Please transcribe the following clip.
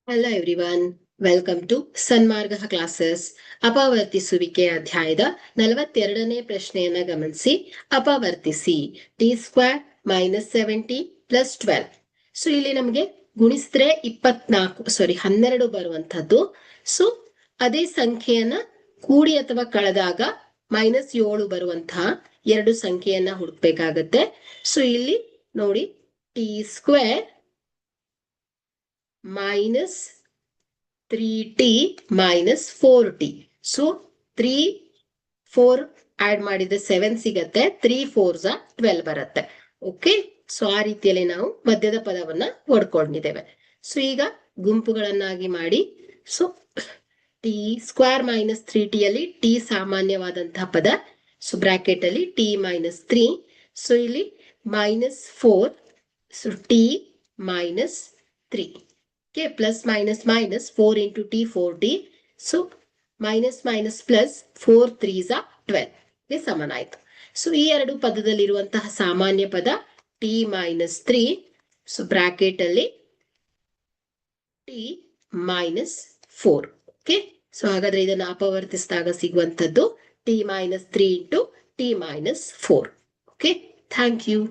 Hello everyone, welcome to Sanmarga classes. ಅಪವರ್ತಿಸುವಿಕೆ ಅಧ್ಯಾಯದ 42ನೇ ಪ್ರಶ್ನೆಯನ್ನ ಗಮನಿಸಿ. ಅಪವರ್ತಿಸಿ t² - 70 + 12. ಸೊ ಇಲ್ಲಿ ನಮಗೆ ಗುಣಿಸಿದ್ರೆ 12 ಬರುವಂತದ್ದು. ಸೊ ಅದೇ ಸಂಖ್ಯೆಯನ್ನ ಕೂಡಿ ಅಥವಾ ಕಳೆದಾಗ -7 ಬರುವಂತಹ ಎರಡು ಸಂಖ್ಯೆಯನ್ನ ಹುಡುಕ್ಬೇಕಾಗತ್ತೆ. ಸೊ ಇಲ್ಲಿ ನೋಡಿ, t² - 3t - 4t. So 3 4 add ಮಾಡಿದ್ರೆ 7 ಸಿಗತ್ತೆ. 3 4s 12 ಬರುತ್ತೆ. ಓಕೆ, ಸೊ ಆ ರೀತಿಯಲ್ಲಿ ನಾವು ಮಧ್ಯದ ಪದವನ್ನ ಹೊಡ್ಕೊಂಡಿದ್ದೇವೆ. ಸೊ ಈಗ ಗುಂಪುಗಳನ್ನಾಗಿ ಮಾಡಿ. ಸೊ t² - 3t ಅಲ್ಲಿ t ಸಾಮಾನ್ಯವಾದಂತಹ ಪದ. ಸೊ ಬ್ರಾಕೆಟ್ ಅಲ್ಲಿ t - 3. ಸೊ ಇಲ್ಲಿ -4. So t - 3. Okay, plus minus minus 4 into t 4t. So minus minus plus 4 3s 12 ಗೆ ಸಮನಾಯಿತು. ಸೊ ಈ ಎರಡು ಪದದಲ್ಲಿರುವಂತಹ ಸಾಮಾನ್ಯ ಪದ t - 3. ಸೊ ಬ್ರಾಕೆಟ್ ಅಲ್ಲಿ t - 4. ಓಕೆ, ಸೊ ಹಾಗಾದ್ರೆ ಇದನ್ನು ಅಪವರ್ತಿಸಿದಾಗ ಸಿಗುವಂತದ್ದು t - 3 into t - 4. Okay, thank you.